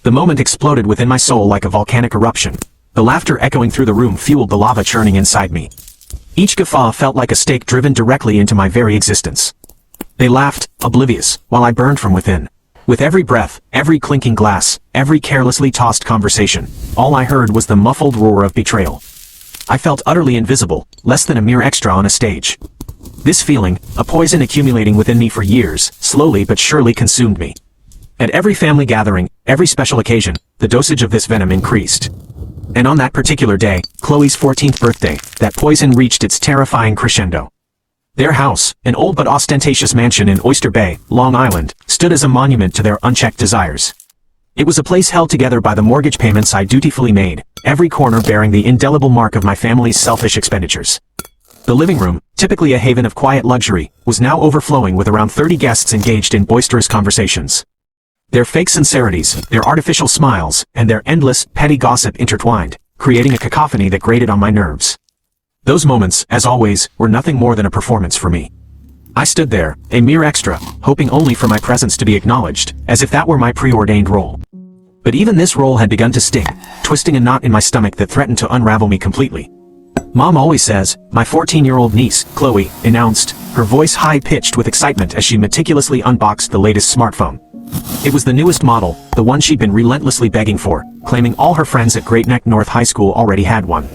The moment exploded within my soul like a volcanic eruption. The laughter echoing through the room fueled the lava churning inside me. Each guffaw felt like a stake driven directly into my very existence. They laughed, oblivious, while I burned from within. With every breath, every clinking glass, every carelessly tossed conversation, all I heard was the muffled roar of betrayal. I felt utterly invisible, less than a mere extra on a stage. This feeling, a poison accumulating within me for years, slowly but surely consumed me. At every family gathering, every special occasion, the dosage of this venom increased. And on that particular day, Chloe's 14th birthday, that poison reached its terrifying crescendo. Their house, an old but ostentatious mansion in Oyster Bay, Long Island, stood as a monument to their unchecked desires. It was a place held together by the mortgage payments I dutifully made, every corner bearing the indelible mark of my family's selfish expenditures. The living room, typically a haven of quiet luxury, was now overflowing with around 30 guests engaged in boisterous conversations. Their fake sincerities, their artificial smiles, and their endless, petty gossip intertwined, creating a cacophony that grated on my nerves. Those moments, as always, were nothing more than a performance for me. I stood there, a mere extra, hoping only for my presence to be acknowledged, as if that were my preordained role. But even this role had begun to sting, twisting a knot in my stomach that threatened to unravel me completely. Mom always says, my 14-year-old niece, Chloe, announced, her voice high-pitched with excitement as she meticulously unboxed the latest smartphone. It was the newest model, the one she'd been relentlessly begging for, claiming all her friends at Great Neck North High School already had one.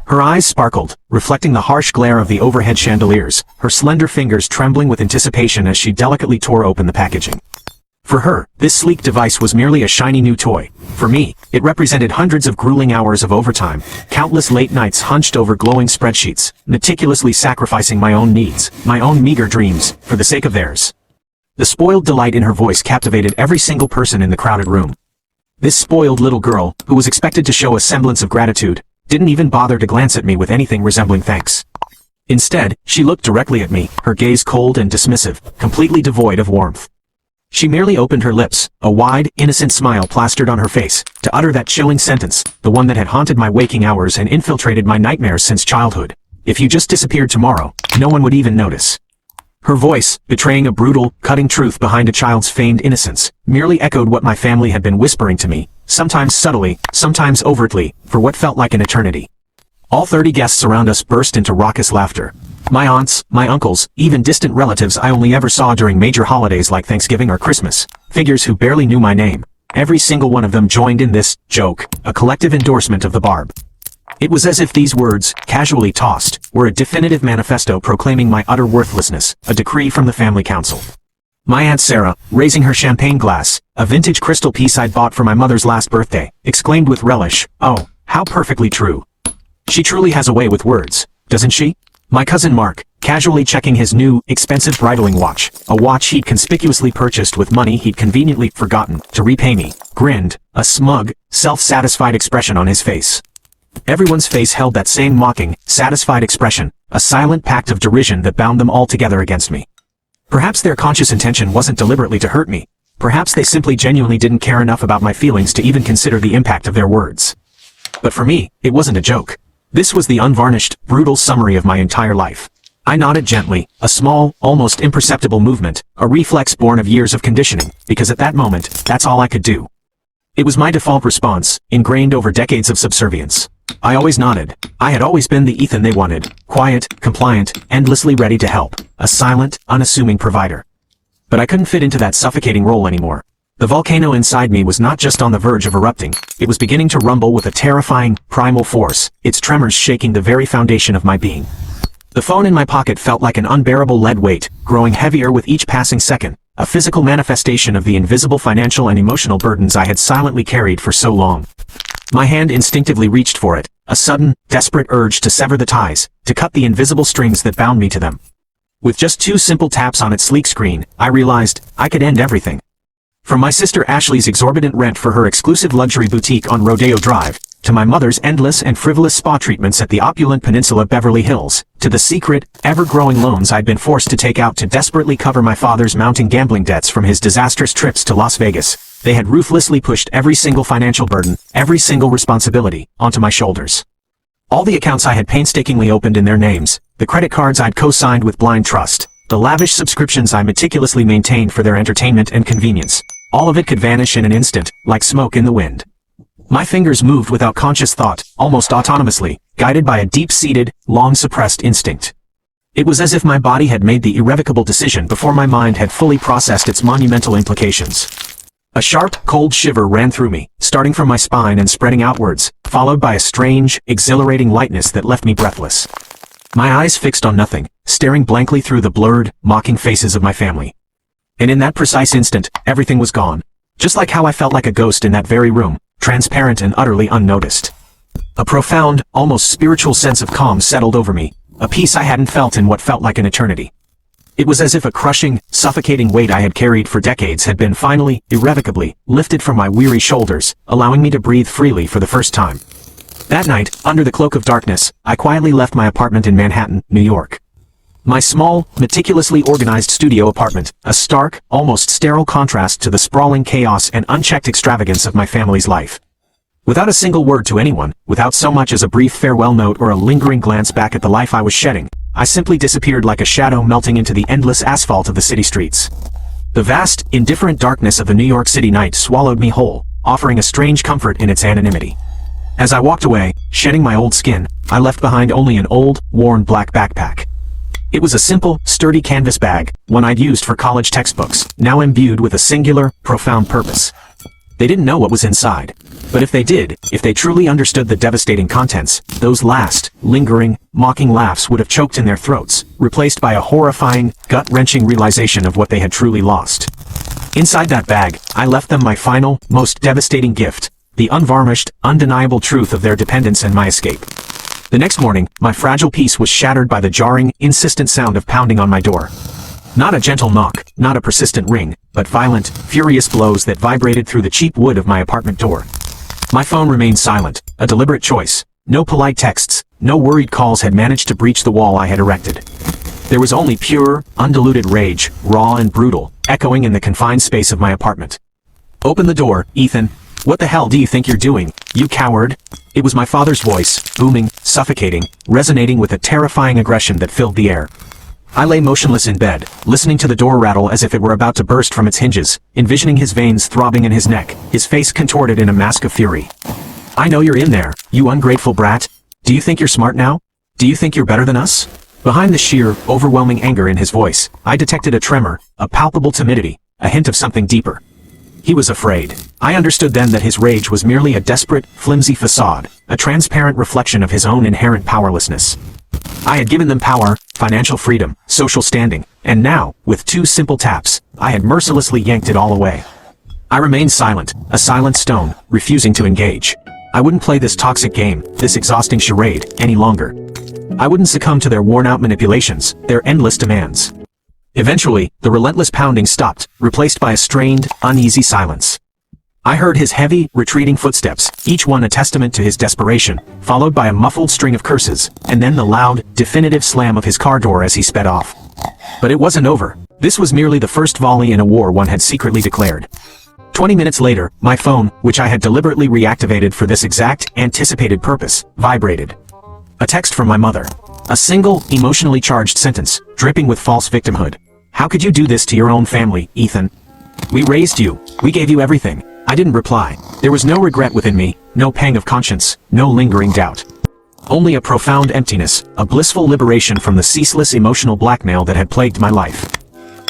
Her eyes sparkled, reflecting the harsh glare of the overhead chandeliers, her slender fingers trembling with anticipation as she delicately tore open the packaging. For her, this sleek device was merely a shiny new toy. For me, it represented hundreds of grueling hours of overtime, countless late nights hunched over glowing spreadsheets, meticulously sacrificing my own needs, my own meager dreams, for the sake of theirs. The spoiled delight in her voice captivated every single person in the crowded room. This spoiled little girl, who was expected to show a semblance of gratitude, didn't even bother to glance at me with anything resembling thanks. Instead, she looked directly at me, her gaze cold and dismissive, completely devoid of warmth. She merely opened her lips, a wide, innocent smile plastered on her face, to utter that chilling sentence, the one that had haunted my waking hours and infiltrated my nightmares since childhood. If you just disappeared tomorrow, no one would even notice. Her voice, betraying a brutal, cutting truth behind a child's feigned innocence, merely echoed what my family had been whispering to me, sometimes subtly, sometimes overtly, for what felt like an eternity. All 30 guests around us burst into raucous laughter. My aunts, my uncles, even distant relatives I only ever saw during major holidays like Thanksgiving or Christmas, figures who barely knew my name. Every single one of them joined in this joke, a collective endorsement of the barb. It was as if these words, casually tossed, were a definitive manifesto proclaiming my utter worthlessness, a decree from the family council. My Aunt Sarah, raising her champagne glass, a vintage crystal piece I'd bought for my mother's last birthday, exclaimed with relish, "Oh, how perfectly true. She truly has a way with words, doesn't she?" My cousin Mark, casually checking his new, expensive bridling watch, a watch he'd conspicuously purchased with money he'd conveniently forgotten to repay me, grinned, a smug, self-satisfied expression on his face. Everyone's face held that same mocking, satisfied expression, a silent pact of derision that bound them all together against me. Perhaps their conscious intention wasn't deliberately to hurt me. Perhaps they simply genuinely didn't care enough about my feelings to even consider the impact of their words. But for me, it wasn't a joke. This was the unvarnished, brutal summary of my entire life. I nodded gently, a small, almost imperceptible movement, a reflex born of years of conditioning, because at that moment, that's all I could do. It was my default response, ingrained over decades of subservience. I always nodded. I had always been the Ethan they wanted, quiet, compliant, endlessly ready to help, a silent, unassuming provider. But I couldn't fit into that suffocating role anymore. The volcano inside me was not just on the verge of erupting, it was beginning to rumble with a terrifying, primal force, its tremors shaking the very foundation of my being. The phone in my pocket felt like an unbearable lead weight, growing heavier with each passing second, a physical manifestation of the invisible financial and emotional burdens I had silently carried for so long. My hand instinctively reached for it, a sudden, desperate urge to sever the ties, to cut the invisible strings that bound me to them. With just 2 simple taps on its sleek screen, I realized I could end everything. From my sister Ashley's exorbitant rent for her exclusive luxury boutique on Rodeo Drive, to my mother's endless and frivolous spa treatments at the opulent Peninsula Beverly Hills, to the secret, ever-growing loans I'd been forced to take out to desperately cover my father's mounting gambling debts from his disastrous trips to Las Vegas, they had ruthlessly pushed every single financial burden, every single responsibility, onto my shoulders. All the accounts I had painstakingly opened in their names, the credit cards I'd co-signed with blind trust, the lavish subscriptions I meticulously maintained for their entertainment and convenience, All of it could vanish in an instant, like smoke in the wind. My fingers moved without conscious thought, almost autonomously, guided by a deep-seated, long-suppressed instinct. It was as if my body had made the irrevocable decision before my mind had fully processed its monumental implications. A sharp, cold shiver ran through me, starting from my spine and spreading outwards, followed by a strange, exhilarating lightness that left me breathless. My eyes fixed on nothing, staring blankly through the blurred, mocking faces of my family. And in that precise instant, everything was gone. Just like how I felt like a ghost in that very room, transparent and utterly unnoticed. A profound, almost spiritual sense of calm settled over me, a peace I hadn't felt in what felt like an eternity. It was as if a crushing, suffocating weight I had carried for decades had been finally, irrevocably, lifted from my weary shoulders, allowing me to breathe freely for the first time. That night, under the cloak of darkness, I quietly left my apartment in Manhattan, New York. My small, meticulously organized studio apartment, a stark, almost sterile contrast to the sprawling chaos and unchecked extravagance of my family's life. Without a single word to anyone, without so much as a brief farewell note or a lingering glance back at the life I was shedding, I simply disappeared like a shadow melting into the endless asphalt of the city streets. The vast, indifferent darkness of the New York City night swallowed me whole, offering a strange comfort in its anonymity. As I walked away, shedding my old skin, I left behind only an old, worn black backpack. It was a simple, sturdy canvas bag, one I'd used for college textbooks, now imbued with a singular, profound purpose. They didn't know what was inside. But if they did, if they truly understood the devastating contents, those last, lingering, mocking laughs would have choked in their throats, replaced by a horrifying, gut-wrenching realization of what they had truly lost. Inside that bag, I left them my final, most devastating gift, the unvarnished, undeniable truth of their dependence and my escape. The next morning, my fragile peace was shattered by the jarring, insistent sound of pounding on my door. Not a gentle knock, not a persistent ring, but violent, furious blows that vibrated through the cheap wood of my apartment door. My phone remained silent, a deliberate choice. No polite texts, no worried calls had managed to breach the wall I had erected. There was only pure, undiluted rage, raw and brutal, echoing in the confined space of my apartment. "Open the door, Ethan. What the hell do you think you're doing, you coward?" It was my father's voice, booming, suffocating, resonating with a terrifying aggression that filled the air. I lay motionless in bed, listening to the door rattle as if it were about to burst from its hinges, envisioning his veins throbbing in his neck, his face contorted in a mask of fury. "I know you're in there, you ungrateful brat. Do you think you're smart now? Do you think you're better than us?" Behind the sheer, overwhelming anger in his voice, I detected a tremor, a palpable timidity, a hint of something deeper. He was afraid. I understood then that his rage was merely a desperate, flimsy facade, a transparent reflection of his own inherent powerlessness. I had given them power, financial freedom, social standing, and now, with 2 simple taps, I had mercilessly yanked it all away. I remained silent, a silent stone, refusing to engage. I wouldn't play this toxic game, this exhausting charade, any longer. I wouldn't succumb to their worn-out manipulations, their endless demands. Eventually, the relentless pounding stopped, replaced by a strained, uneasy silence. I heard his heavy, retreating footsteps, each one a testament to his desperation, followed by a muffled string of curses, and then the loud, definitive slam of his car door as he sped off. But it wasn't over. This was merely the first volley in a war one had secretly declared. 20 minutes later, my phone, which I had deliberately reactivated for this exact, anticipated purpose, vibrated. A text from my mother. A single, emotionally charged sentence, dripping with false victimhood. "How could you do this to your own family, Ethan? We raised you. We gave you everything." I didn't reply. There was no regret within me, no pang of conscience, no lingering doubt. Only a profound emptiness, a blissful liberation from the ceaseless emotional blackmail that had plagued my life.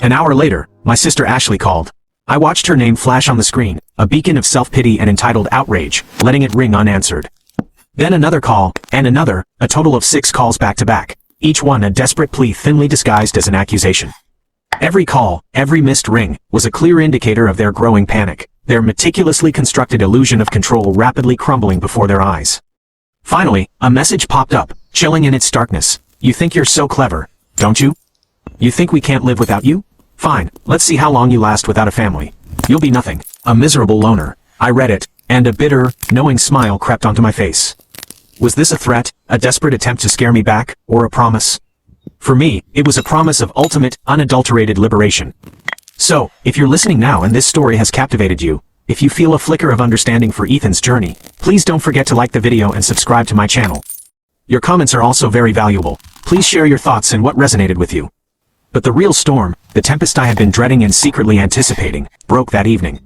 An hour later, my sister Ashley called. I watched her name flash on the screen, a beacon of self-pity and entitled outrage, letting it ring unanswered. Then another call, and another, a total of 6 calls back-to-back, each one a desperate plea thinly disguised as an accusation. Every call, every missed ring, was a clear indicator of their growing panic, their meticulously constructed illusion of control rapidly crumbling before their eyes. Finally, a message popped up, chilling in its starkness. "You think you're so clever, don't you? You think we can't live without you? Fine, let's see how long you last without a family. You'll be nothing, a miserable loner." I read it, and a bitter, knowing smile crept onto my face. Was this a threat, a desperate attempt to scare me back, or a promise? For me, it was a promise of ultimate, unadulterated liberation. So, if you're listening now and this story has captivated you, if you feel a flicker of understanding for Ethan's journey, please don't forget to like the video and subscribe to my channel. Your comments are also very valuable. Please share your thoughts and what resonated with you. But the real storm, the tempest I had been dreading and secretly anticipating, broke that evening.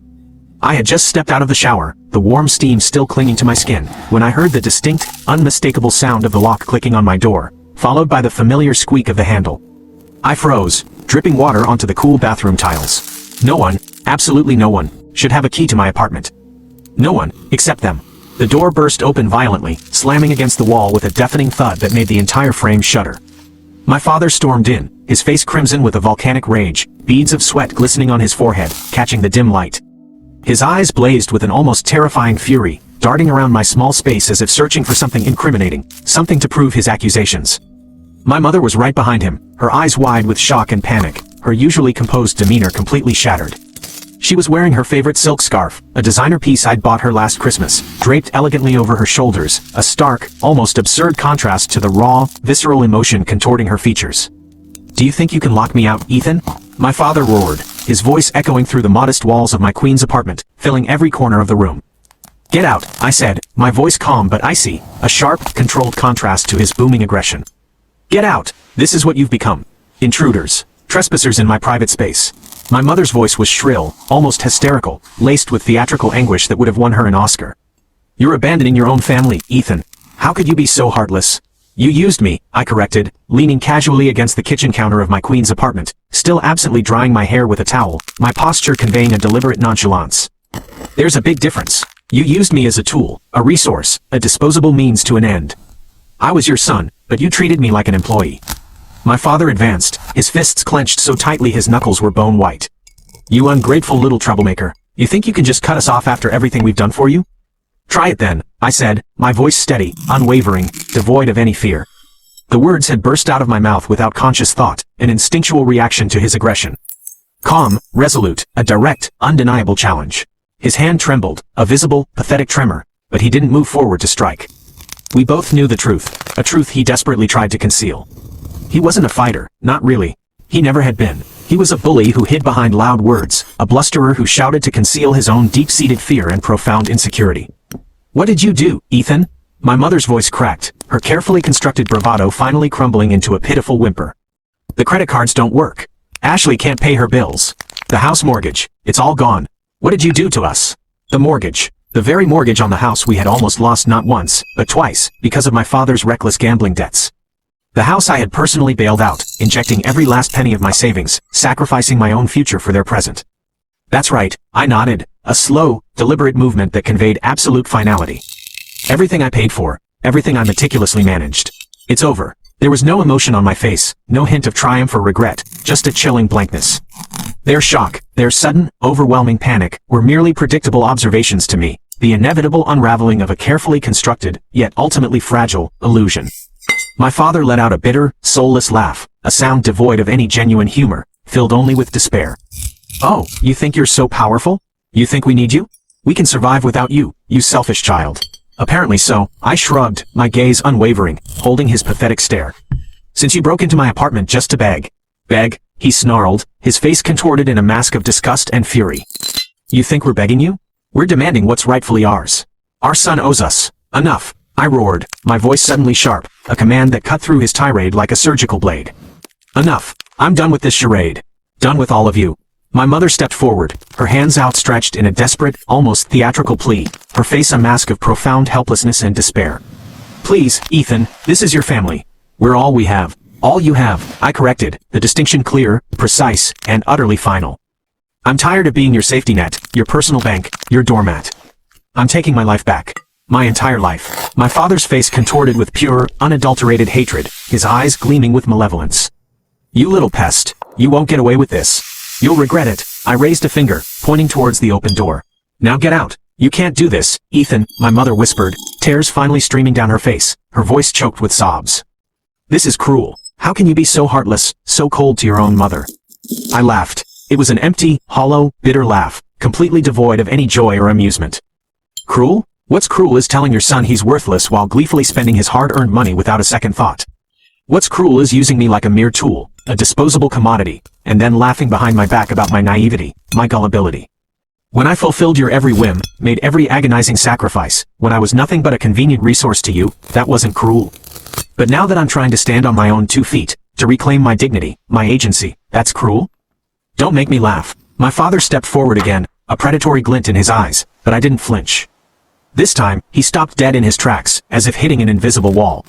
I had just stepped out of the shower, the warm steam still clinging to my skin, when I heard the distinct, unmistakable sound of the lock clicking on my door, followed by the familiar squeak of the handle. I froze, dripping water onto the cool bathroom tiles. No one, absolutely no one, should have a key to my apartment. No one, except them. The door burst open violently, slamming against the wall with a deafening thud that made the entire frame shudder. My father stormed in, his face crimson with a volcanic rage, beads of sweat glistening on his forehead, catching the dim light. His eyes blazed with an almost terrifying fury, darting around my small space as if searching for something incriminating, something to prove his accusations. My mother was right behind him, her eyes wide with shock and panic, her usually composed demeanor completely shattered. She was wearing her favorite silk scarf, a designer piece I'd bought her last Christmas, draped elegantly over her shoulders, a stark, almost absurd contrast to the raw, visceral emotion contorting her features. "Do you think you can lock me out, Ethan?" My father roared, his voice echoing through the modest walls of my queen's apartment, filling every corner of the room. "Get out," I said, my voice calm but icy, a sharp, controlled contrast to his booming aggression. "Get out! This is what you've become. Intruders. Trespassers in my private space." My mother's voice was shrill, almost hysterical, laced with theatrical anguish that would have won her an Oscar. "You're abandoning your own family, Ethan. How could you be so heartless?" "You used me," I corrected, leaning casually against the kitchen counter of my queen's apartment, still absently drying my hair with a towel, my posture conveying a deliberate nonchalance. "There's a big difference. You used me as a tool, a resource, a disposable means to an end. I was your son, but you treated me like an employee." My father advanced, his fists clenched so tightly his knuckles were bone white. "You ungrateful little troublemaker. You think you can just cut us off after everything we've done for you?" "Try it then," I said, my voice steady, unwavering, devoid of any fear. The words had burst out of my mouth without conscious thought, an instinctual reaction to his aggression. Calm, resolute, a direct, undeniable challenge. His hand trembled, a visible, pathetic tremor, but he didn't move forward to strike. We both knew the truth, a truth he desperately tried to conceal. He wasn't a fighter, not really. He never had been. He was a bully who hid behind loud words, a blusterer who shouted to conceal his own deep-seated fear and profound insecurity. "What did you do, Ethan?" My mother's voice cracked, her carefully constructed bravado finally crumbling into a pitiful whimper. "The credit cards don't work. Ashley can't pay her bills. The house mortgage, it's all gone. What did you do to us?" "The mortgage. The very mortgage on the house we had almost lost not once, but twice, because of my father's reckless gambling debts. The house I had personally bailed out, injecting every last penny of my savings, sacrificing my own future for their present." "That's right," I nodded, a slow, deliberate movement that conveyed absolute finality. "Everything I paid for, everything I meticulously managed. It's over." There was no emotion on my face, no hint of triumph or regret, just a chilling blankness. Their shock, their sudden, overwhelming panic, were merely predictable observations to me, the inevitable unraveling of a carefully constructed, yet ultimately fragile, illusion. My father let out a bitter, soulless laugh, a sound devoid of any genuine humor, filled only with despair. "Oh, you think you're so powerful? You think we need you? We can survive without you, you selfish child." "Apparently so," I shrugged, my gaze unwavering, holding his pathetic stare. "Since you broke into my apartment just to beg." "Beg?" he snarled, his face contorted in a mask of disgust and fury. "You think we're begging you? We're demanding what's rightfully ours. Our son owes us. Enough," I roared, my voice suddenly sharp, a command that cut through his tirade like a surgical blade. "Enough. I'm done with this charade. Done with all of you." My mother stepped forward, her hands outstretched in a desperate, almost theatrical plea, her face a mask of profound helplessness and despair. "Please, Ethan, this is your family. We're all we have. All you have," I corrected, the distinction clear, precise, and utterly final. "I'm tired of being your safety net, your personal bank, your doormat. I'm taking my life back. My entire life." My father's face contorted with pure, unadulterated hatred, his eyes gleaming with malevolence. "You little pest, you won't get away with this. You'll regret it." I raised a finger, pointing towards the open door. "Now get out. You can't do this, Ethan," my mother whispered, tears finally streaming down her face, her voice choked with sobs. "This is cruel. How can you be so heartless, so cold to your own mother?" I laughed. It was an empty, hollow, bitter laugh, completely devoid of any joy or amusement. "Cruel? What's cruel is telling your son he's worthless while gleefully spending his hard-earned money without a second thought. What's cruel is using me like a mere tool, a disposable commodity, and then laughing behind my back about my naivety, my gullibility. When I fulfilled your every whim, made every agonizing sacrifice, when I was nothing but a convenient resource to you, that wasn't cruel. But now that I'm trying to stand on my own 2 feet, to reclaim my dignity, my agency, that's cruel? Don't make me laugh." My father stepped forward again, a predatory glint in his eyes, but I didn't flinch. This time, he stopped dead in his tracks, as if hitting an invisible wall.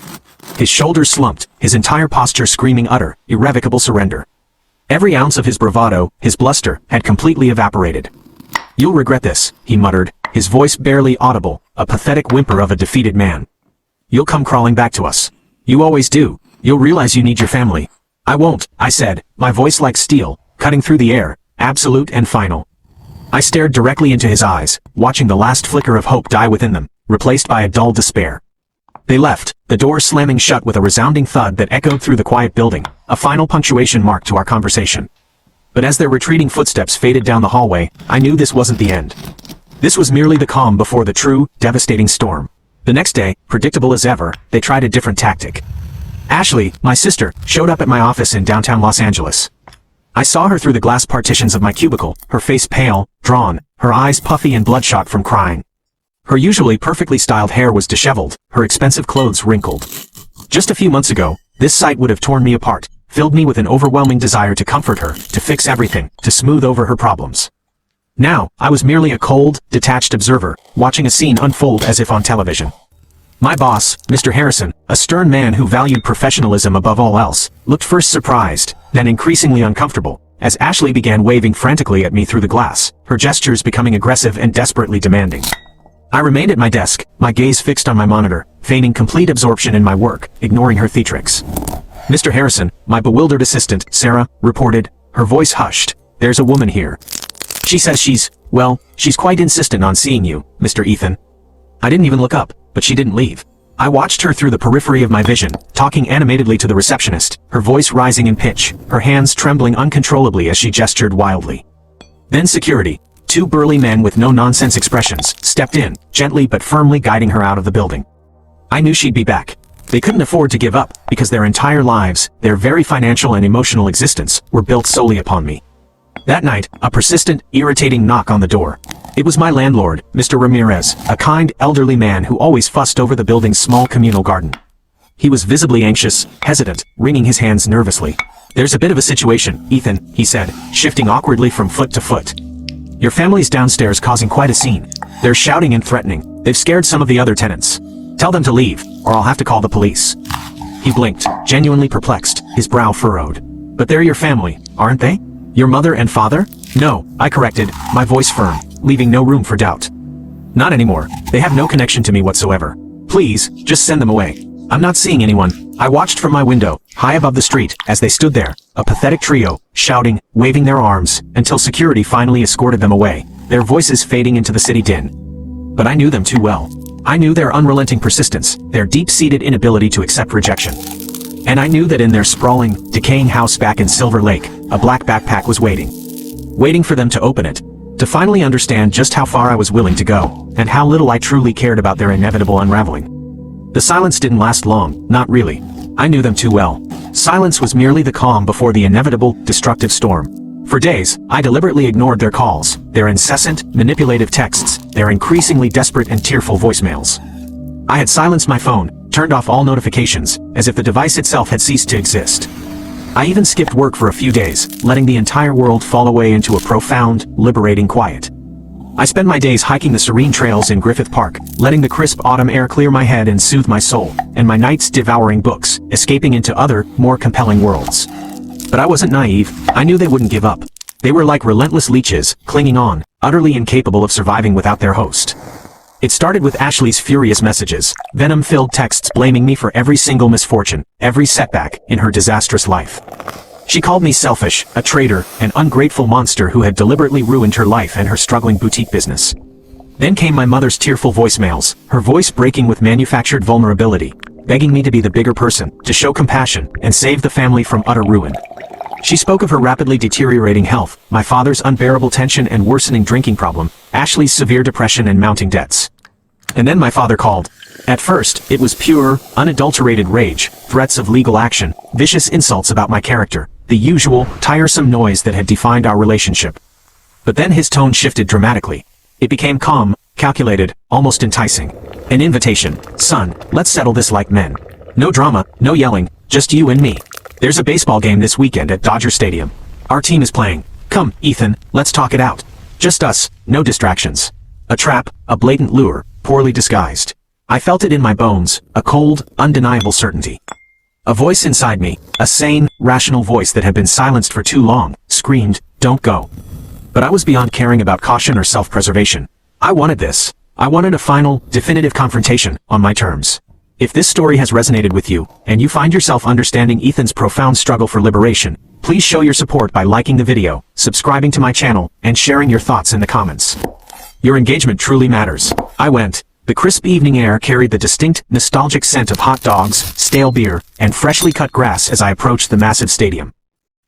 His shoulders slumped, his entire posture screaming utter, irrevocable surrender. Every ounce of his bravado, his bluster, had completely evaporated. "You'll regret this," he muttered, his voice barely audible, a pathetic whimper of a defeated man. "You'll come crawling back to us. You always do. You'll realize you need your family." "I won't," I said, my voice like steel, cutting through the air, absolute and final. I stared directly into his eyes, watching the last flicker of hope die within them, replaced by a dull despair. They left, the door slamming shut with a resounding thud that echoed through the quiet building, a final punctuation mark to our conversation. But as their retreating footsteps faded down the hallway, I knew this wasn't the end. This was merely the calm before the true, devastating storm. The next day, predictable as ever, they tried a different tactic. Ashley, my sister, showed up at my office in downtown Los Angeles. I saw her through the glass partitions of my cubicle, her face pale, drawn, her eyes puffy and bloodshot from crying. Her usually perfectly styled hair was disheveled, her expensive clothes wrinkled. Just a few months ago, this sight would have torn me apart, filled me with an overwhelming desire to comfort her, to fix everything, to smooth over her problems. Now, I was merely a cold, detached observer, watching a scene unfold as if on television. My boss, Mr. Harrison, a stern man who valued professionalism above all else, looked first surprised, then increasingly uncomfortable, as Ashley began waving frantically at me through the glass, her gestures becoming aggressive and desperately demanding. I remained at my desk, my gaze fixed on my monitor, feigning complete absorption in my work, ignoring her theatrics. Mr. Harrison, my bewildered assistant, Sarah, reported, her voice hushed, "There's a woman here. She says she's quite insistent on seeing you, Mr. Ethan." I didn't even look up, but she didn't leave. I watched her through the periphery of my vision, talking animatedly to the receptionist, her voice rising in pitch, her hands trembling uncontrollably as she gestured wildly. Then security, two burly men with no-nonsense expressions, stepped in, gently but firmly guiding her out of the building. I knew she'd be back. They couldn't afford to give up, because their entire lives, their very financial and emotional existence, were built solely upon me. That night, a persistent, irritating knock on the door. It was my landlord, Mr. Ramirez, a kind, elderly man who always fussed over the building's small communal garden. He was visibly anxious, hesitant, wringing his hands nervously. "There's a bit of a situation, Ethan," he said, shifting awkwardly from foot to foot. "Your family's downstairs causing quite a scene. They're shouting and threatening. They've scared some of the other tenants. Tell them to leave, or I'll have to call the police." He blinked, genuinely perplexed, his brow furrowed. "But they're your family, aren't they? Your mother and father?" "No," I corrected, my voice firm, leaving no room for doubt. "Not anymore. They have no connection to me whatsoever. Please, just send them away. I'm not seeing anyone." I watched from my window, high above the street, as they stood there, a pathetic trio, shouting, waving their arms, until security finally escorted them away, their voices fading into the city din. But I knew them too well. I knew their unrelenting persistence, their deep-seated inability to accept rejection. And I knew that in their sprawling, decaying house back in Silver Lake, a black backpack was waiting. Waiting for them to open it. To finally understand just how far I was willing to go, and how little I truly cared about their inevitable unraveling. The silence didn't last long, not really. I knew them too well. Silence was merely the calm before the inevitable, destructive storm. For days, I deliberately ignored their calls, their incessant, manipulative texts, their increasingly desperate and tearful voicemails. I had silenced my phone, turned off all notifications, as if the device itself had ceased to exist. I even skipped work for a few days, letting the entire world fall away into a profound, liberating quiet. I spent my days hiking the serene trails in Griffith Park, letting the crisp autumn air clear my head and soothe my soul, and my nights devouring books, escaping into other, more compelling worlds. But I wasn't naive. I knew they wouldn't give up. They were like relentless leeches, clinging on, utterly incapable of surviving without their host. It started with Ashley's furious messages, venom-filled texts blaming me for every single misfortune, every setback, in her disastrous life. She called me selfish, a traitor, an ungrateful monster who had deliberately ruined her life and her struggling boutique business. Then came my mother's tearful voicemails, her voice breaking with manufactured vulnerability, begging me to be the bigger person, to show compassion, and save the family from utter ruin. She spoke of her rapidly deteriorating health, my father's unbearable tension and worsening drinking problem, Ashley's severe depression and mounting debts. And then my father called. At first, it was pure, unadulterated rage, threats of legal action, vicious insults about my character, the usual, tiresome noise that had defined our relationship. But then his tone shifted dramatically. It became calm, calculated, almost enticing. An invitation. "Son, let's settle this like men. No drama, no yelling, just you and me. There's a baseball game this weekend at Dodger Stadium. Our team is playing. Come, Ethan, let's talk it out. Just us, no distractions. A trap, a blatant lure, poorly disguised. I felt it in my bones, a cold, undeniable certainty. A voice inside me, a sane, rational voice that had been silenced for too long, screamed, "Don't go." But I was beyond caring about caution or self-preservation. I wanted this. I wanted a final, definitive confrontation, on my terms. If this story has resonated with you, and you find yourself understanding Ethan's profound struggle for liberation, please show your support by liking the video, subscribing to my channel, and sharing your thoughts in the comments. Your engagement truly matters. I went. The crisp evening air carried the distinct, nostalgic scent of hot dogs, stale beer, and freshly cut grass as I approached the massive stadium.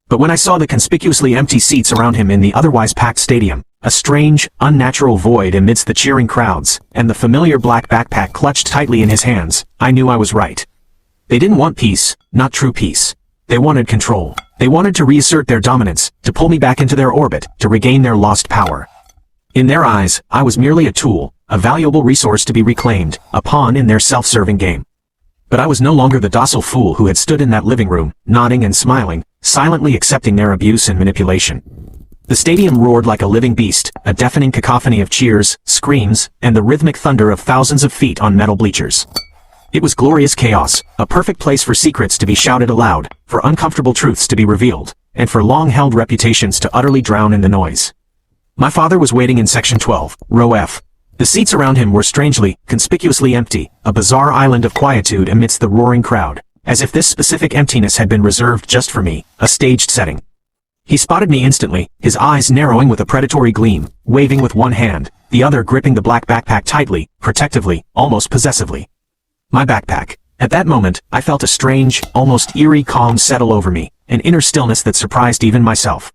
But when I saw the conspicuously empty seats around him in the otherwise packed stadium, a strange, unnatural void amidst the cheering crowds, and the familiar black backpack clutched tightly in his hands, I knew I was right. They didn't want peace, not true peace. They wanted control. They wanted to reassert their dominance, to pull me back into their orbit, to regain their lost power. In their eyes, I was merely a tool, a valuable resource to be reclaimed, a pawn in their self-serving game. But I was no longer the docile fool who had stood in that living room, nodding and smiling, silently accepting their abuse and manipulation. The stadium roared like a living beast, a deafening cacophony of cheers, screams, and the rhythmic thunder of thousands of feet on metal bleachers. It was glorious chaos, a perfect place for secrets to be shouted aloud, for uncomfortable truths to be revealed, and for long-held reputations to utterly drown in the noise. My father was waiting in Section 12, Row F. The seats around him were strangely, conspicuously empty, a bizarre island of quietude amidst the roaring crowd, as if this specific emptiness had been reserved just for me, a staged setting. He spotted me instantly, his eyes narrowing with a predatory gleam, waving with one hand, the other gripping the black backpack tightly, protectively, almost possessively. My backpack. At that moment, I felt a strange, almost eerie calm settle over me, an inner stillness that surprised even myself.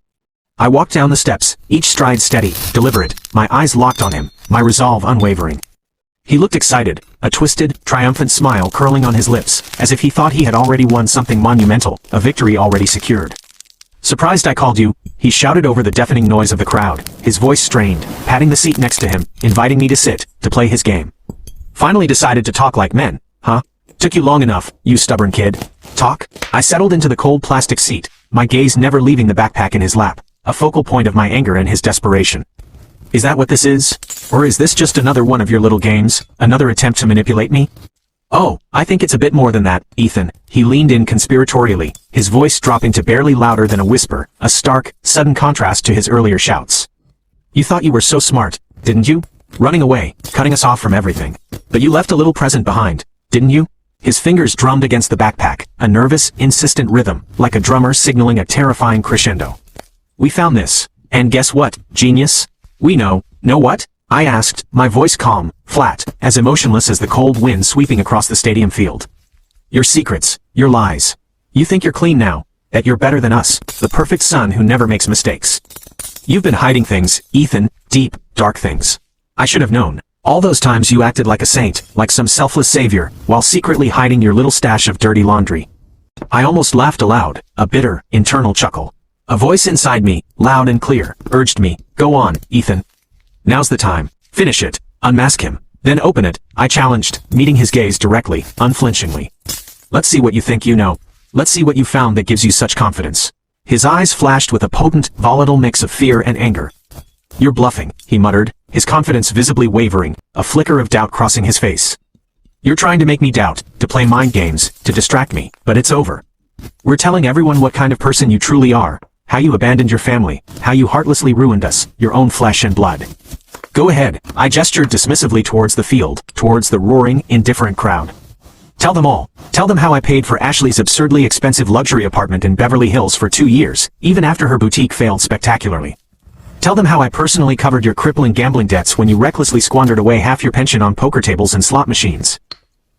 I walked down the steps, each stride steady, deliberate, my eyes locked on him, my resolve unwavering. He looked excited, a twisted, triumphant smile curling on his lips, as if he thought he had already won something monumental, a victory already secured. "Surprised I called you," he shouted over the deafening noise of the crowd, his voice strained, patting the seat next to him, inviting me to sit, to play his game. "Finally decided to talk like men, huh? Took you long enough, you stubborn kid. Talk?" I settled into the cold plastic seat, my gaze never leaving the backpack in his lap, a focal point of my anger and his desperation. "Is that what this is? Or is this just another one of your little games, another attempt to manipulate me?" "Oh, I think it's a bit more than that, Ethan." He leaned in conspiratorially, his voice dropping to barely louder than a whisper, a stark, sudden contrast to his earlier shouts. "You thought you were so smart, didn't you? Running away, cutting us off from everything. But you left a little present behind, didn't you?" His fingers drummed against the backpack, a nervous, insistent rhythm, like a drummer signaling a terrifying crescendo. "We found this. And guess what, genius? We know." "Know what?" I asked, my voice calm, flat, as emotionless as the cold wind sweeping across the stadium field. "Your secrets, your lies. You think you're clean now, that you're better than us, the perfect son who never makes mistakes. You've been hiding things, Ethan, deep, dark things. I should have known. All those times you acted like a saint, like some selfless savior, while secretly hiding your little stash of dirty laundry." I almost laughed aloud, a bitter, internal chuckle. A voice inside me, loud and clear, urged me, "Go on, Ethan. Now's the time. Finish it. Unmask him. Then open it," I challenged, meeting his gaze directly, unflinchingly. "Let's see what you think you know. Let's see what you found that gives you such confidence." His eyes flashed with a potent, volatile mix of fear and anger. "You're bluffing," he muttered, his confidence visibly wavering, a flicker of doubt crossing his face. "You're trying to make me doubt, to play mind games, to distract me, but it's over. We're telling everyone what kind of person you truly are, how you abandoned your family, how you heartlessly ruined us, your own flesh and blood. Go ahead." I gestured dismissively towards the field, towards the roaring, indifferent crowd. "Tell them all. Tell them how I paid for Ashley's absurdly expensive luxury apartment in Beverly Hills for 2 years, even after her boutique failed spectacularly. Tell them how I personally covered your crippling gambling debts when you recklessly squandered away half your pension on poker tables and slot machines.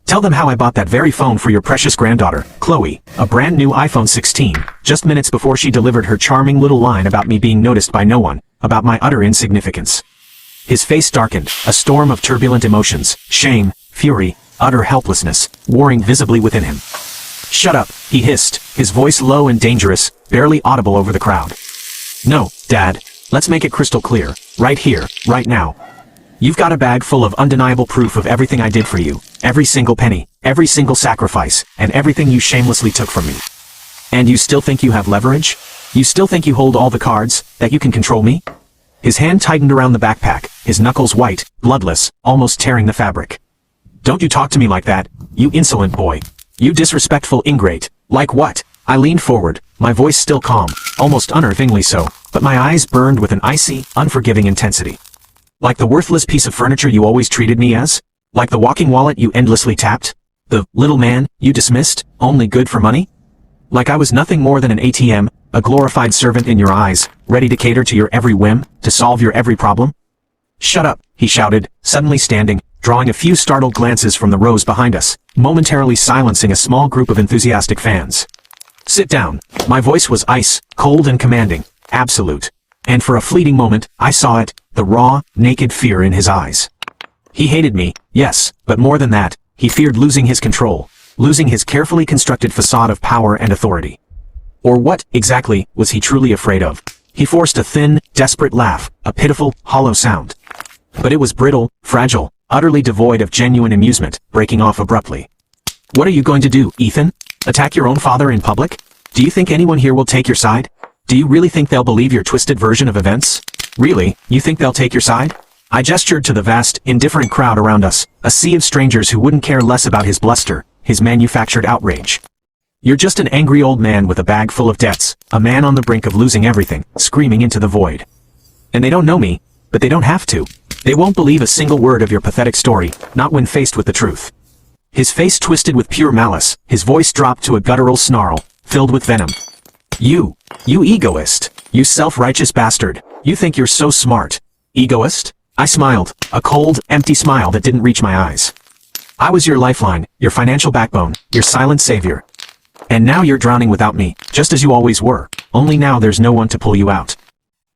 Tell them how I bought that very phone for your precious granddaughter, Chloe, a brand new iPhone 16, just minutes before she delivered her charming little line about me being noticed by no one, about my utter insignificance." His face darkened, a storm of turbulent emotions, shame, fury, utter helplessness, warring visibly within him. "Shut up," he hissed, his voice low and dangerous, barely audible over the crowd. "No, Dad. Let's make it crystal clear, right here, right now. You've got a bag full of undeniable proof of everything I did for you, every single penny, every single sacrifice, and everything you shamelessly took from me. And you still think you have leverage? You still think you hold all the cards, that you can control me? His hand tightened around the backpack, his knuckles white, bloodless, almost tearing the fabric. "Don't you talk to me like that, you insolent boy. You disrespectful ingrate." "Like what?" I leaned forward, my voice still calm, almost unnervingly so, but my eyes burned with an icy, unforgiving intensity. "Like the worthless piece of furniture you always treated me as? Like the walking wallet you endlessly tapped? The little man you dismissed, only good for money? Like I was nothing more than an ATM, a glorified servant in your eyes, ready to cater to your every whim, to solve your every problem?" "Shut up," he shouted, suddenly standing, drawing a few startled glances from the rows behind us, momentarily silencing a small group of enthusiastic fans. "Sit down." My voice was ice, cold and commanding, absolute. And for a fleeting moment, I saw it, the raw, naked fear in his eyes. He hated me, yes, but more than that, he feared losing his control, losing his carefully constructed facade of power and authority. Or what, exactly, was he truly afraid of? He forced a thin, desperate laugh, a pitiful, hollow sound. But it was brittle, fragile, utterly devoid of genuine amusement, breaking off abruptly. "What are you going to do, Ethan? Attack your own father in public? Do you think anyone here will take your side? Do you really think they'll believe your twisted version of events? Really, you think they'll take your side?" I gestured to the vast, indifferent crowd around us, a sea of strangers who wouldn't care less about his bluster, his manufactured outrage. "You're just an angry old man with a bag full of debts, a man on the brink of losing everything, screaming into the void. And they don't know me, but they don't have to. They won't believe a single word of your pathetic story, not when faced with the truth." His face twisted with pure malice, his voice dropped to a guttural snarl, filled with venom. You egoist, you self-righteous bastard, you think you're so smart. Egoist? I smiled, a cold, empty smile that didn't reach my eyes. "I was your lifeline, your financial backbone, your silent savior. And now you're drowning without me, just as you always were, only now there's no one to pull you out."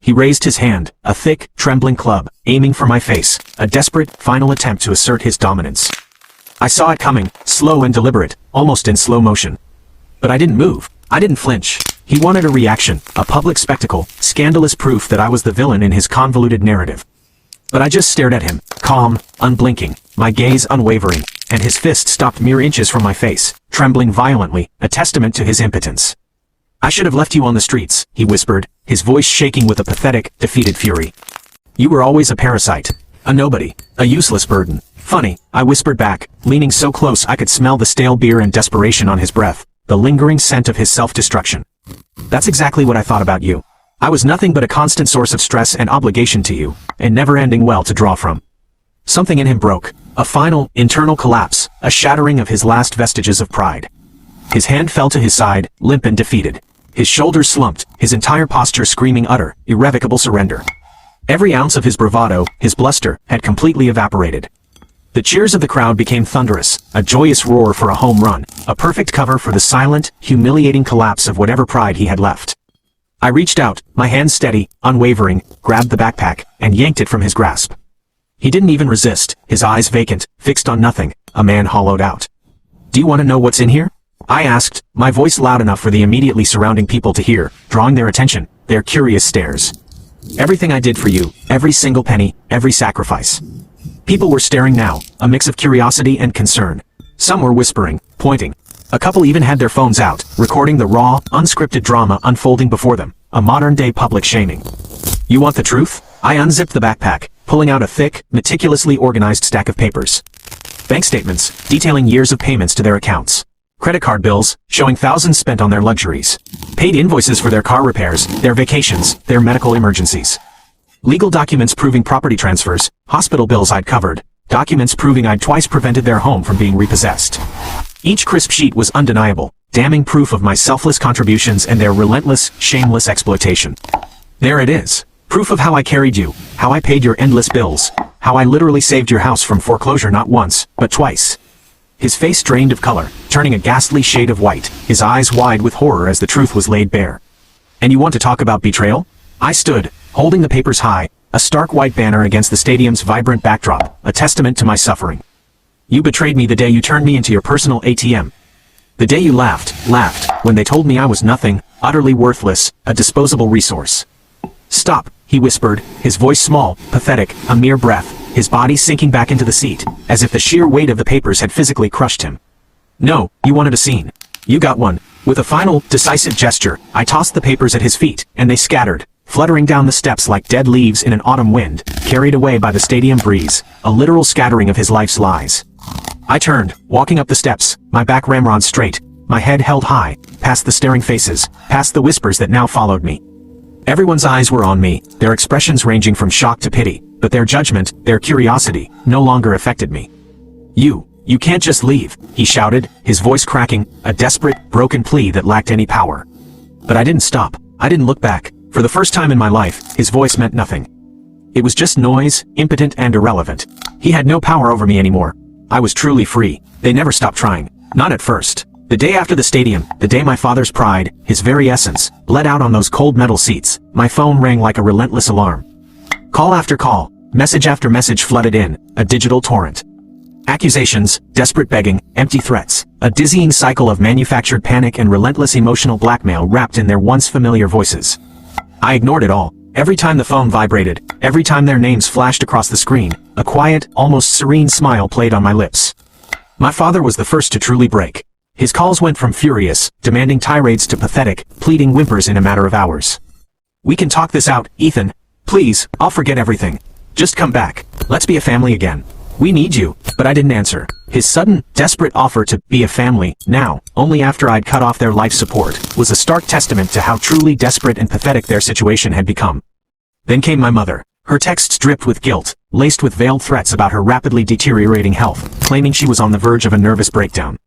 He raised his hand, a thick, trembling club, aiming for my face, a desperate, final attempt to assert his dominance. I saw it coming, slow and deliberate, almost in slow motion. But I didn't move. I didn't flinch. He wanted a reaction, a public spectacle, scandalous proof that I was the villain in his convoluted narrative. But I just stared at him, calm, unblinking, my gaze unwavering, and his fist stopped mere inches from my face, trembling violently, a testament to his impotence. "I should have left you on the streets," he whispered, his voice shaking with a pathetic, defeated fury. "You were always a parasite, a nobody, a useless burden." "Funny," I whispered back, leaning so close I could smell the stale beer and desperation on his breath, the lingering scent of his self-destruction. "That's exactly what I thought about you. I was nothing but a constant source of stress and obligation to you, a never-ending well to draw from." Something in him broke, a final, internal collapse, a shattering of his last vestiges of pride. His hand fell to his side, limp and defeated. His shoulders slumped, his entire posture screaming utter, irrevocable surrender. Every ounce of his bravado, his bluster, had completely evaporated. The cheers of the crowd became thunderous, a joyous roar for a home run, a perfect cover for the silent, humiliating collapse of whatever pride he had left. I reached out, my hand steady, unwavering, grabbed the backpack, and yanked it from his grasp. He didn't even resist, his eyes vacant, fixed on nothing, a man hollowed out. "Do you want to know what's in here?" I asked, my voice loud enough for the immediately surrounding people to hear, drawing their attention, their curious stares. "Everything I did for you, every single penny, every sacrifice." People were staring now, a mix of curiosity and concern. Some were whispering, pointing. A couple even had their phones out, recording the raw, unscripted drama unfolding before them, a modern-day public shaming. "You want the truth?" I unzipped the backpack, pulling out a thick, meticulously organized stack of papers. Bank statements, detailing years of payments to their accounts. Credit card bills, showing thousands spent on their luxuries. Paid invoices for their car repairs, their vacations, their medical emergencies. Legal documents proving property transfers, hospital bills I'd covered, documents proving I'd twice prevented their home from being repossessed. Each crisp sheet was undeniable, damning proof of my selfless contributions and their relentless, shameless exploitation. There it is. Proof of how I carried you, how I paid your endless bills, how I literally saved your house from foreclosure not once, but twice. His face drained of color, turning a ghastly shade of white, his eyes wide with horror as the truth was laid bare. "And you want to talk about betrayal?" I stood, holding the papers high, a stark white banner against the stadium's vibrant backdrop, a testament to my suffering. "You betrayed me the day you turned me into your personal ATM. The day you laughed, when they told me I was nothing, utterly worthless, a disposable resource." "Stop," he whispered, his voice small, pathetic, a mere breath, his body sinking back into the seat, as if the sheer weight of the papers had physically crushed him. "No, you wanted a scene. You got one." With a final, decisive gesture, I tossed the papers at his feet, and they scattered, fluttering down the steps like dead leaves in an autumn wind, carried away by the stadium breeze, a literal scattering of his life's lies. I turned, walking up the steps, my back ramrod straight, my head held high, past the staring faces, past the whispers that now followed me. Everyone's eyes were on me, their expressions ranging from shock to pity, but their judgment, their curiosity, no longer affected me. You can't just leave, he shouted, his voice cracking, a desperate, broken plea that lacked any power. But I didn't stop. I didn't look back. For the first time in my life, his voice meant nothing. It was just noise, impotent and irrelevant. He had no power over me anymore. I was truly free. They never stopped trying. Not at first. The day after the stadium, the day my father's pride, his very essence, bled out on those cold metal seats, my phone rang like a relentless alarm. Call after call, message after message flooded in, a digital torrent. Accusations, desperate begging, empty threats, a dizzying cycle of manufactured panic and relentless emotional blackmail wrapped in their once familiar voices. I ignored it all. Every time the phone vibrated, every time their names flashed across the screen, a quiet, almost serene smile played on my lips. My father was the first to truly break. His calls went from furious, demanding tirades to pathetic, pleading whimpers in a matter of hours. "We can talk this out, Ethan. Please, I'll forget everything. Just come back. Let's be a family again. We need you." But I didn't answer. His sudden, desperate offer to be a family, now, only after I'd cut off their life support, was a stark testament to how truly desperate and pathetic their situation had become. Then came my mother. Her texts dripped with guilt, laced with veiled threats about her rapidly deteriorating health, claiming she was on the verge of a nervous breakdown.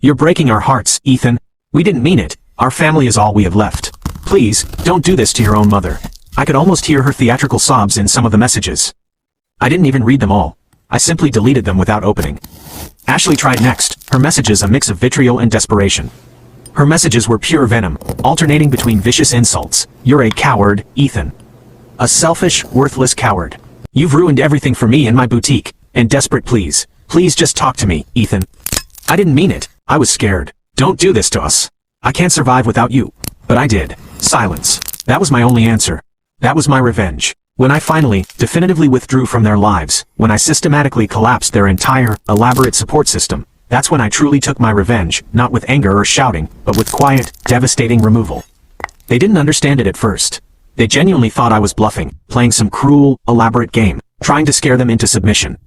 "You're breaking our hearts, Ethan. We didn't mean it. Our family is all we have left. Please, don't do this to your own mother." I could almost hear her theatrical sobs in some of the messages. I didn't even read them all. I simply deleted them without opening. Ashley tried next, her messages a mix of vitriol and desperation. Her messages were pure venom, alternating between vicious insults. "You're a coward, Ethan. A selfish, worthless coward. You've ruined everything for me and my boutique," and desperate pleas. "Please just talk to me, Ethan." I didn't mean it. I was scared. "Don't do this to us. I can't survive without you." But I did. Silence. That was my only answer. That was my revenge. When I finally, definitively withdrew from their lives, when I systematically collapsed their entire, elaborate support system, that's when I truly took my revenge, not with anger or shouting, but with quiet, devastating removal. They didn't understand it at first. They genuinely thought I was bluffing, playing some cruel, elaborate game, trying to scare them into submission.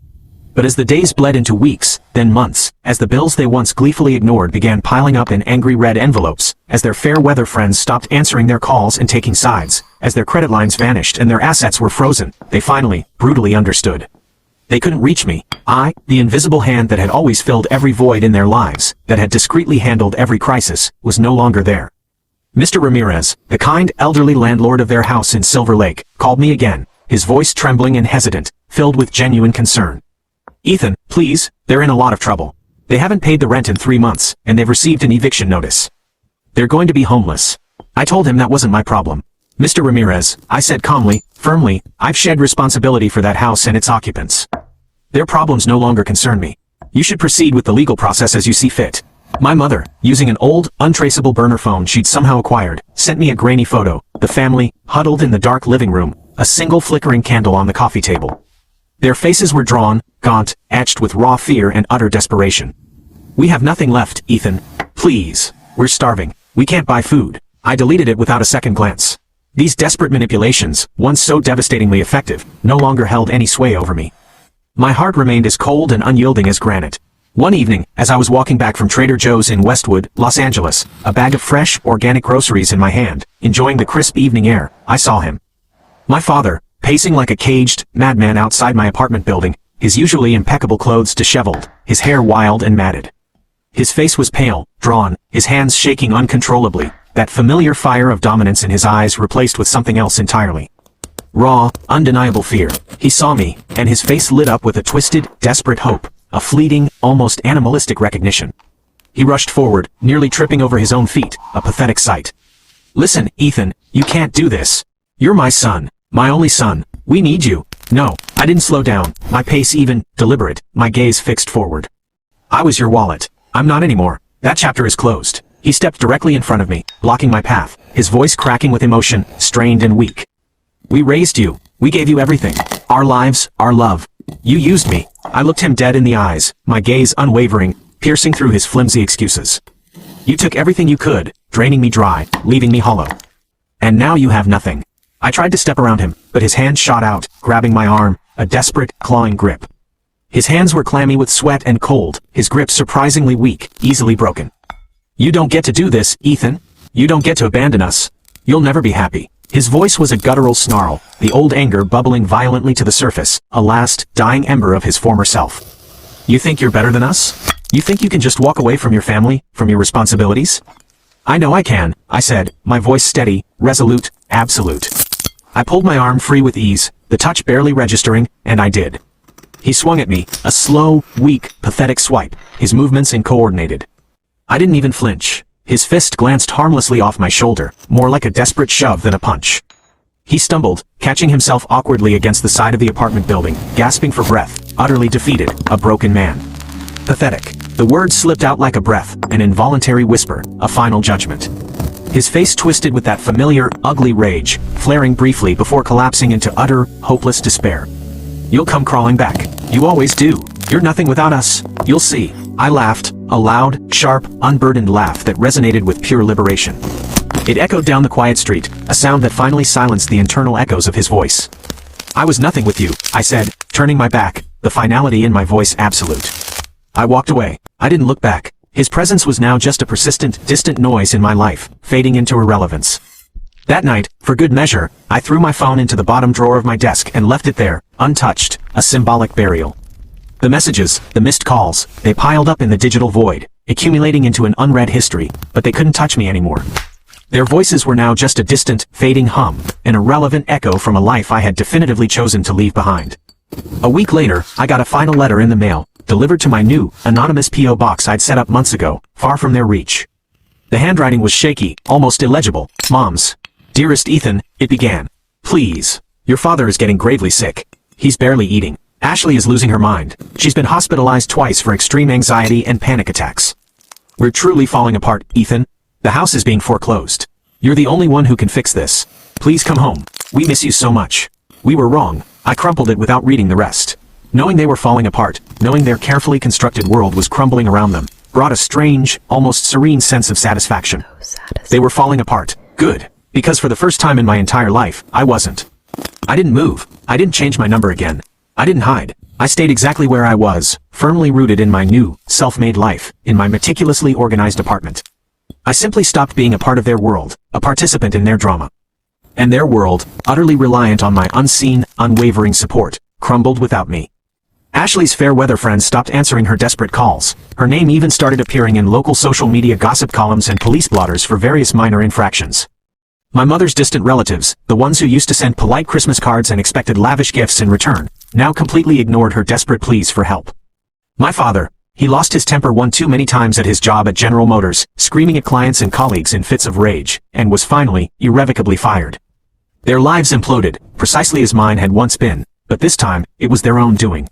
But as the days bled into weeks, then months, as the bills they once gleefully ignored began piling up in angry red envelopes, as their fair-weather friends stopped answering their calls and taking sides, as their credit lines vanished and their assets were frozen, they finally, brutally understood. They couldn't reach me. I, the invisible hand that had always filled every void in their lives, that had discreetly handled every crisis, was no longer there. Mr. Ramirez, the kind, elderly landlord of their house in Silver Lake, called me again, his voice trembling and hesitant, filled with genuine concern. "Ethan, please, they're in a lot of trouble. They haven't paid the rent in 3 months, and they've received an eviction notice. They're going to be homeless." I told him that wasn't my problem. "Mr. Ramirez," I said calmly, firmly, "I've shed responsibility for that house and its occupants. Their problems no longer concern me. You should proceed with the legal process as you see fit." My mother, using an old, untraceable burner phone she'd somehow acquired, sent me a grainy photo, the family, huddled in the dark living room, a single flickering candle on the coffee table. Their faces were drawn, gaunt, etched with raw fear and utter desperation. "We have nothing left, Ethan. Please. We're starving. We can't buy food." I deleted it without a second glance. These desperate manipulations, once so devastatingly effective, no longer held any sway over me. My heart remained as cold and unyielding as granite. One evening, as I was walking back from Trader Joe's in Westwood, Los Angeles, a bag of fresh, organic groceries in my hand, enjoying the crisp evening air, I saw him. My father, pacing like a caged madman outside my apartment building, his usually impeccable clothes disheveled, his hair wild and matted. His face was pale, drawn, his hands shaking uncontrollably, that familiar fire of dominance in his eyes replaced with something else entirely. Raw, undeniable fear. He saw me, and his face lit up with a twisted, desperate hope, a fleeting, almost animalistic recognition. He rushed forward, nearly tripping over his own feet, a pathetic sight. "Listen, Ethan, you can't do this. You're my son. My only son. We need you." No, I didn't slow down, my pace even, deliberate, my gaze fixed forward. "I was your wallet. I'm not anymore. That chapter is closed." He stepped directly in front of me, blocking my path, his voice cracking with emotion, strained and weak. "We raised you. We gave you everything. Our lives, our love. You used me." I looked him dead in the eyes, my gaze unwavering, piercing through his flimsy excuses. "You took everything you could, draining me dry, leaving me hollow. And now you have nothing. I tried to step around him, but his hand shot out, grabbing my arm, a desperate, clawing grip. His hands were clammy with sweat and cold, his grip surprisingly weak, easily broken. "You don't get to do this, Ethan. You don't get to abandon us. You'll never be happy." His voice was a guttural snarl, the old anger bubbling violently to the surface, a last, dying ember of his former self. "You think you're better than us? You think you can just walk away from your family, from your responsibilities?" "I know I can," I said, my voice steady, resolute, absolute. I pulled my arm free with ease, the touch barely registering, and I did. He swung at me, a slow, weak, pathetic swipe, his movements uncoordinated. I didn't even flinch. His fist glanced harmlessly off my shoulder, more like a desperate shove than a punch. He stumbled, catching himself awkwardly against the side of the apartment building, gasping for breath, utterly defeated, a broken man. Pathetic. The words slipped out like a breath, an involuntary whisper, a final judgment. His face twisted with that familiar, ugly rage, flaring briefly before collapsing into utter, hopeless despair. "You'll come crawling back. You always do. You're nothing without us. You'll see." I laughed, a loud, sharp, unburdened laugh that resonated with pure liberation. It echoed down the quiet street, a sound that finally silenced the internal echoes of his voice. "I was nothing with you," I said, turning my back, the finality in my voice absolute. I walked away. I didn't look back. His presence was now just a persistent, distant noise in my life, fading into irrelevance. That night, for good measure, I threw my phone into the bottom drawer of my desk and left it there, untouched, a symbolic burial. The messages, the missed calls, they piled up in the digital void, accumulating into an unread history, but they couldn't touch me anymore. Their voices were now just a distant, fading hum, an irrelevant echo from a life I had definitively chosen to leave behind. A week later, I got a final letter in the mail, delivered to my new, anonymous P.O. box I'd set up months ago, far from their reach. The handwriting was shaky, almost illegible. "Mom's. Dearest Ethan," it began. "Please. Your father is getting gravely sick. He's barely eating. Ashley is losing her mind. She's been hospitalized twice for extreme anxiety and panic attacks. We're truly falling apart, Ethan. The house is being foreclosed. You're the only one who can fix this. Please come home. We miss you so much." We were wrong. I crumpled it without reading the rest. Knowing they were falling apart, knowing their carefully constructed world was crumbling around them, brought a strange, almost serene sense of satisfaction. They were falling apart. Good. Because for the first time in my entire life, I wasn't. I didn't move. I didn't change my number again. I didn't hide. I stayed exactly where I was, firmly rooted in my new, self-made life, in my meticulously organized apartment. I simply stopped being a part of their world, a participant in their drama. And their world, utterly reliant on my unseen, unwavering support, crumbled without me. Ashley's fair-weather friends stopped answering her desperate calls. Her name even started appearing in local social media gossip columns and police blotters for various minor infractions. My mother's distant relatives, the ones who used to send polite Christmas cards and expected lavish gifts in return, now completely ignored her desperate pleas for help. My father, he lost his temper one too many times at his job at General Motors, screaming at clients and colleagues in fits of rage, and was finally, irrevocably fired. Their lives imploded, precisely as mine had once been, but this time, it was their own doing.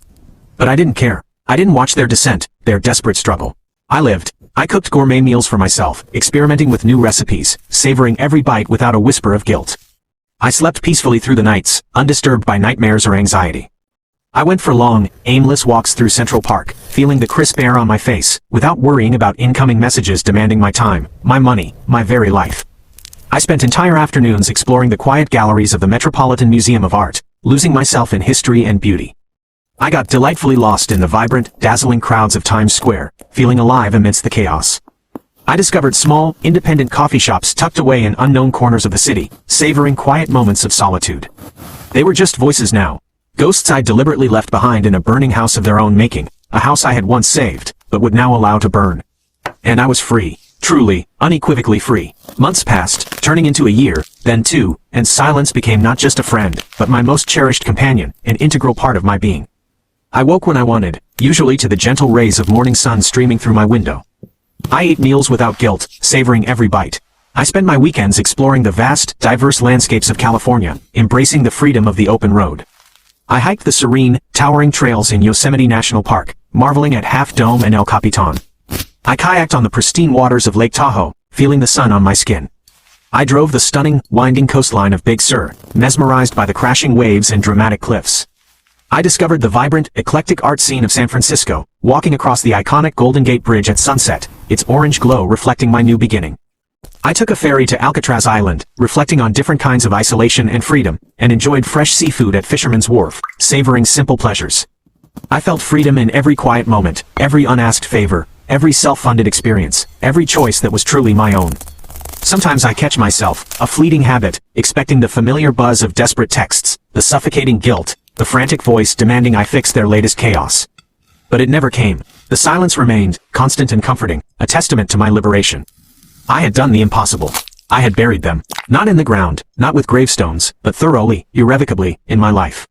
But I didn't care. I didn't watch their descent, their desperate struggle. I lived. I cooked gourmet meals for myself, experimenting with new recipes, savoring every bite without a whisper of guilt. I slept peacefully through the nights, undisturbed by nightmares or anxiety. I went for long, aimless walks through Central Park, feeling the crisp air on my face, without worrying about incoming messages demanding my time, my money, my very life. I spent entire afternoons exploring the quiet galleries of the Metropolitan Museum of Art, losing myself in history and beauty. I got delightfully lost in the vibrant, dazzling crowds of Times Square, feeling alive amidst the chaos. I discovered small, independent coffee shops tucked away in unknown corners of the city, savoring quiet moments of solitude. They were just voices now. Ghosts I'd deliberately left behind in a burning house of their own making, a house I had once saved, but would now allow to burn. And I was free. Truly, unequivocally free. Months passed, turning into a year, then two, and silence became not just a friend, but my most cherished companion, an integral part of my being. I woke when I wanted, usually to the gentle rays of morning sun streaming through my window. I ate meals without guilt, savoring every bite. I spent my weekends exploring the vast, diverse landscapes of California, embracing the freedom of the open road. I hiked the serene, towering trails in Yosemite National Park, marveling at Half Dome and El Capitan. I kayaked on the pristine waters of Lake Tahoe, feeling the sun on my skin. I drove the stunning, winding coastline of Big Sur, mesmerized by the crashing waves and dramatic cliffs. I discovered the vibrant, eclectic art scene of San Francisco, walking across the iconic Golden Gate Bridge at sunset, its orange glow reflecting my new beginning. I took a ferry to Alcatraz Island, reflecting on different kinds of isolation and freedom, and enjoyed fresh seafood at Fisherman's Wharf, savoring simple pleasures. I felt freedom in every quiet moment, every unasked favor, every self-funded experience, every choice that was truly my own. Sometimes I catch myself, a fleeting habit, expecting the familiar buzz of desperate texts, the suffocating guilt, the frantic voice demanding I fix their latest chaos. But it never came. The silence remained, constant and comforting, a testament to my liberation. I had done the impossible. I had buried them. Not in the ground, not with gravestones, but thoroughly, irrevocably, in my life.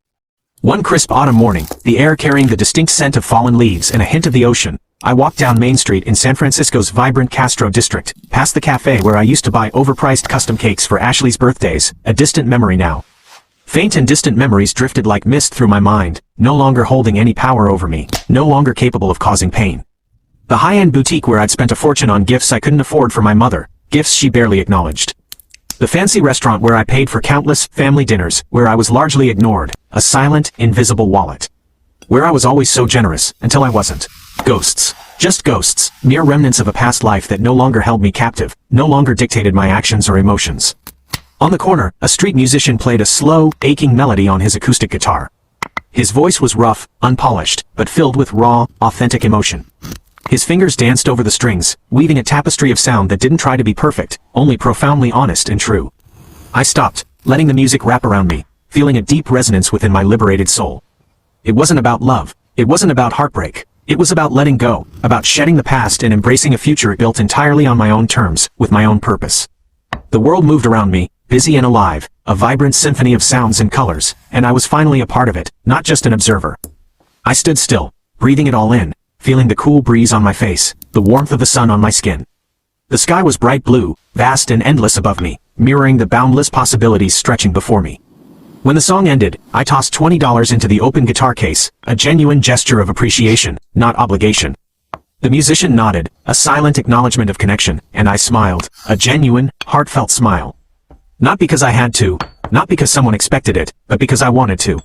One crisp autumn morning, the air carrying the distinct scent of fallen leaves and a hint of the ocean, I walked down Main Street in San Francisco's vibrant Castro district, past the cafe where I used to buy overpriced custom cakes for Ashley's birthdays, a distant memory now. Faint and distant memories drifted like mist through my mind, no longer holding any power over me, no longer capable of causing pain. The high-end boutique where I'd spent a fortune on gifts I couldn't afford for my mother, gifts she barely acknowledged. The fancy restaurant where I paid for countless family dinners, where I was largely ignored, a silent, invisible wallet. Where I was always so generous, until I wasn't. Ghosts. Just ghosts, mere remnants of a past life that no longer held me captive, no longer dictated my actions or emotions. On the corner, a street musician played a slow, aching melody on his acoustic guitar. His voice was rough, unpolished, but filled with raw, authentic emotion. His fingers danced over the strings, weaving a tapestry of sound that didn't try to be perfect, only profoundly honest and true. I stopped, letting the music wrap around me, feeling a deep resonance within my liberated soul. It wasn't about love. It wasn't about heartbreak. It was about letting go, about shedding the past and embracing a future built entirely on my own terms, with my own purpose. The world moved around me, busy and alive, a vibrant symphony of sounds and colors, and I was finally a part of it, not just an observer. I stood still, breathing it all in, feeling the cool breeze on my face, the warmth of the sun on my skin. The sky was bright blue, vast and endless above me, mirroring the boundless possibilities stretching before me. When the song ended, I tossed $20 into the open guitar case, a genuine gesture of appreciation, not obligation. The musician nodded, a silent acknowledgement of connection, and I smiled, a genuine, heartfelt smile. Not because I had to, not because someone expected it, but because I wanted to.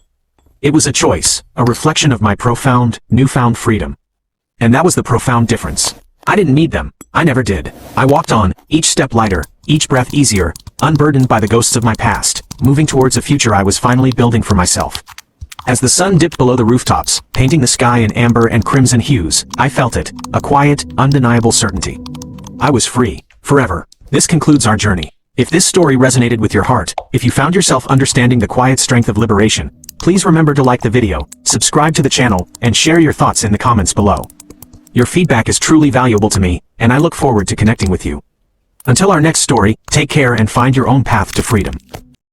It was a choice, a reflection of my profound, newfound freedom. And that was the profound difference. I didn't need them. I never did. I walked on, each step lighter, each breath easier, unburdened by the ghosts of my past, moving towards a future I was finally building for myself. As the sun dipped below the rooftops, painting the sky in amber and crimson hues, I felt it, a quiet, undeniable certainty. I was free, forever. This concludes our journey. If this story resonated with your heart, if you found yourself understanding the quiet strength of liberation, please remember to like the video, subscribe to the channel, and share your thoughts in the comments below. Your feedback is truly valuable to me, and I look forward to connecting with you. Until our next story, take care and find your own path to freedom.